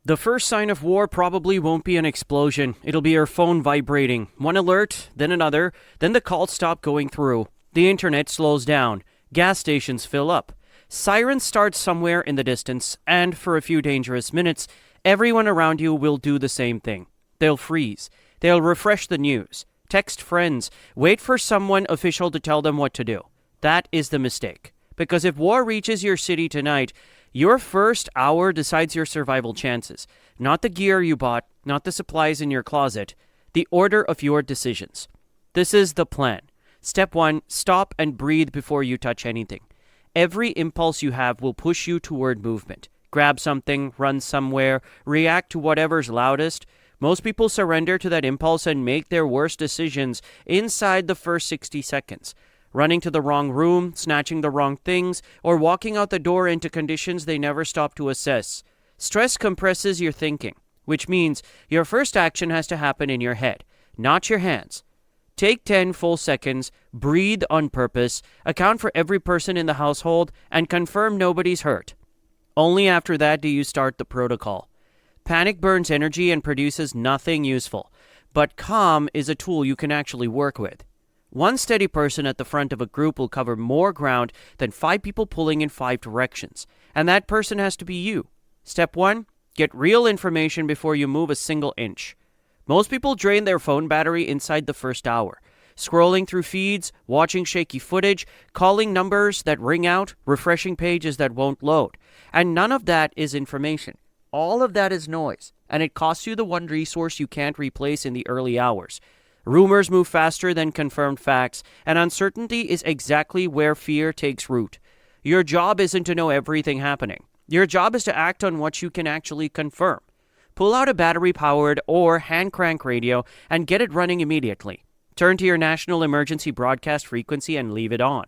The first sign of war probably won't be an explosion. It'll be your phone vibrating. One alert, then another, then the calls stop going through. The internet slows down. Gas stations fill up. Sirens start somewhere in the distance, and for a few dangerous minutes, everyone around you will do the same thing. They'll freeze. They'll refresh the news. Text friends. Wait for someone official to tell them what to do. That is the mistake. Because if war reaches your city tonight, your first hour decides your survival chances. Not the gear you bought, not the supplies in your closet, the order of your decisions. This is the plan. Step 1, stop and breathe before you touch anything. Every impulse you have will push you toward movement. Grab something, run somewhere, react to whatever's loudest. Most people surrender to that impulse and make their worst decisions inside the first 60 seconds. Running to the wrong room, snatching the wrong things, or walking out the door into conditions they never stop to assess. Stress compresses your thinking, which means your first action has to happen in your head, not your hands. Take 10 full seconds, breathe on purpose, account for every person in the household, and confirm nobody's hurt. Only after that do you start the protocol. Panic burns energy and produces nothing useful, but calm is a tool you can actually work with. One steady person at the front of a group will cover more ground than 5 people pulling in 5 directions, and that person has to be you. Step 1, get real information before you move a single inch. Most people drain their phone battery inside the first hour, scrolling through feeds, watching shaky footage, calling numbers that ring out, refreshing pages that won't load. And none of that is information. All of that is noise, and it costs you the one resource you can't replace in the early hours. Rumors move faster than confirmed facts, and uncertainty is exactly where fear takes root. Your job isn't to know everything happening. Your job is to act on what you can actually confirm. Pull out a battery-powered or hand-crank radio and get it running immediately. Turn to your national emergency broadcast frequency and leave it on.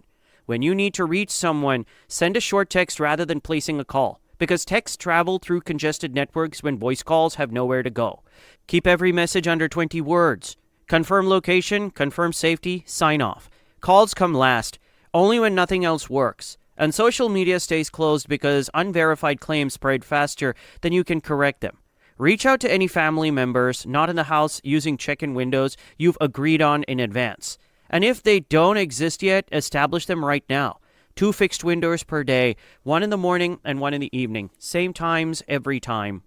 When you need to reach someone, send a short text rather than placing a call, because texts travel through congested networks when voice calls have nowhere to go. Keep every message under 20 words. Confirm location, confirm safety, sign off. Calls come last, only when nothing else works. And social media stays closed because unverified claims spread faster than you can correct them. Reach out to any family members not in the house using check-in windows you've agreed on in advance. And if they don't exist yet, establish them right now. 2 fixed windows per day, 1 in the morning and 1 in the evening. Same times every time.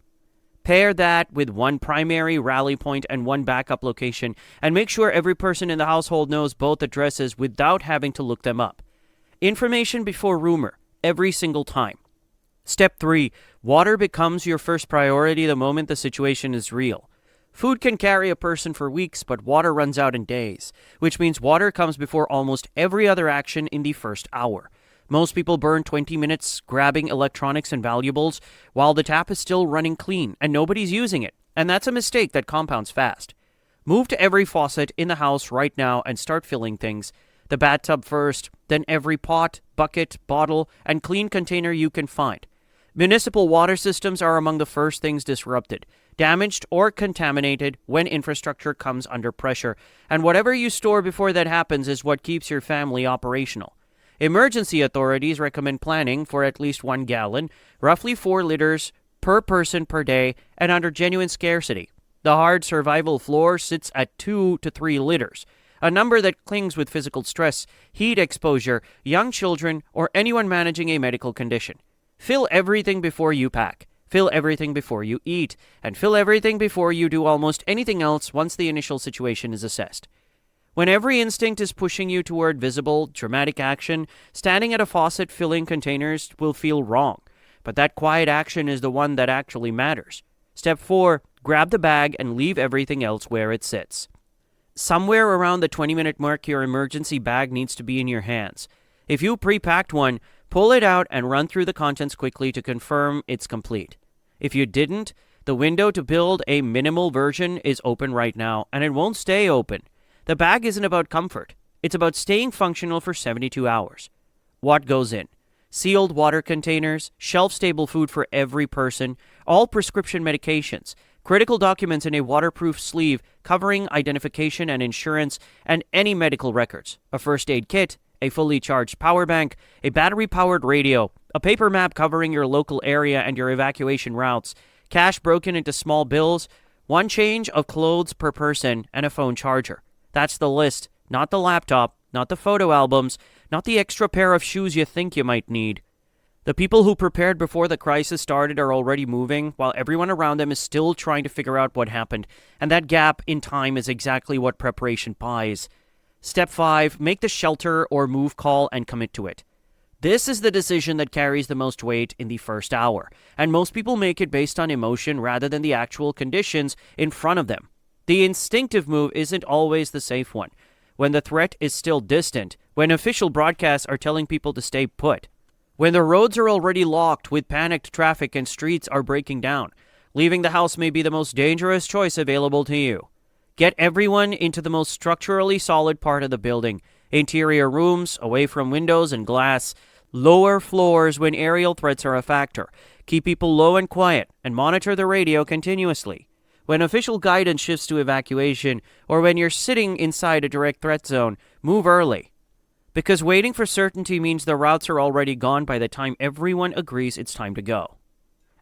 Pair that with 1 primary rally point and 1 backup location, and make sure every person in the household knows both addresses without having to look them up. Information before rumor, every single time. Step 3. Water becomes your first priority the moment the situation is real. Food can carry a person for weeks, but water runs out in days, which means water comes before almost every other action in the first hour. Most people burn 20 minutes grabbing electronics and valuables while the tap is still running clean and nobody's using it, and that's a mistake that compounds fast. Move to every faucet in the house right now and start filling things. The bathtub first, then every pot, bucket, bottle, and clean container you can find. Municipal water systems are among the first things disrupted, damaged, or contaminated when infrastructure comes under pressure, and whatever you store before that happens is what keeps your family operational. Emergency authorities recommend planning for at least 1 gallon, roughly 4 liters per person per day, and under genuine scarcity. The hard survival floor sits at 2 to 3 liters, a number that clings with physical stress, heat exposure, young children, or anyone managing a medical condition. Fill everything before you pack. Fill everything before you eat. And fill everything before you do almost anything else once the initial situation is assessed. When every instinct is pushing you toward visible, dramatic action, standing at a faucet filling containers will feel wrong. But that quiet action is the one that actually matters. Step 4, grab the bag and leave everything else where it sits. Somewhere around the 20-minute mark, your emergency bag needs to be in your hands. If you pre-packed one, pull it out and run through the contents quickly to confirm it's complete. If you didn't, the window to build a minimal version is open right now, and it won't stay open. The bag isn't about comfort. It's about staying functional for 72 hours. What goes in? Sealed water containers, shelf-stable food for every person, all prescription medications, critical documents in a waterproof sleeve covering identification and insurance, and any medical records, a first aid kit, a fully charged power bank, a battery-powered radio, a paper map covering your local area and your evacuation routes, cash broken into small bills, one change of clothes per person, and a phone charger. That's the list, not the laptop, not the photo albums, not the extra pair of shoes you think you might need. The people who prepared before the crisis started are already moving, while everyone around them is still trying to figure out what happened, and that gap in time is exactly what preparation buys. Step 5, make the shelter or move call and commit to it. This is the decision that carries the most weight in the first hour, and most people make it based on emotion rather than the actual conditions in front of them. The instinctive move isn't always the safe one, when the threat is still distant, when official broadcasts are telling people to stay put, when the roads are already locked with panicked traffic and streets are breaking down. Leaving the house may be the most dangerous choice available to you. Get everyone into the most structurally solid part of the building. Interior rooms, away from windows and glass. Lower floors when aerial threats are a factor. Keep people low and quiet, and monitor the radio continuously. When official guidance shifts to evacuation, or when you're sitting inside a direct threat zone, move early. Because waiting for certainty means the routes are already gone by the time everyone agrees it's time to go.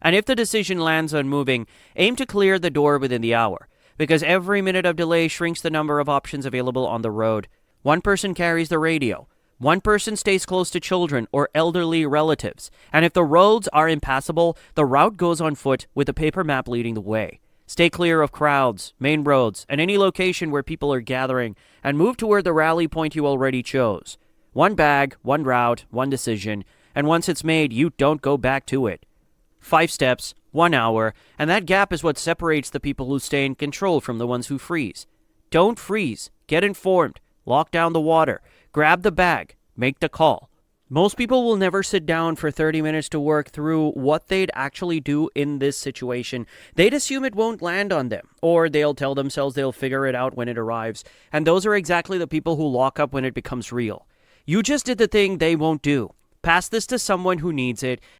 And if the decision lands on moving, aim to clear the door within the hour, because every minute of delay shrinks the number of options available on the road. One person carries the radio. One person stays close to children or elderly relatives. And if the roads are impassable, the route goes on foot with a paper map leading the way. Stay clear of crowds, main roads, and any location where people are gathering, and move toward the rally point you already chose. One bag, one route, one decision, and once it's made, you don't go back to it. 5 steps, 1 hour, and that gap is what separates the people who stay in control from the ones who freeze. Don't freeze. Get informed. Lock down the water. Grab the bag. Make the call. Most people will never sit down for 30 minutes to work through what they'd actually do in this situation. They'd assume it won't land on them, or they'll tell themselves they'll figure it out when it arrives. And those are exactly the people who lock up when it becomes real. You just did the thing they won't do. Pass this to someone who needs it,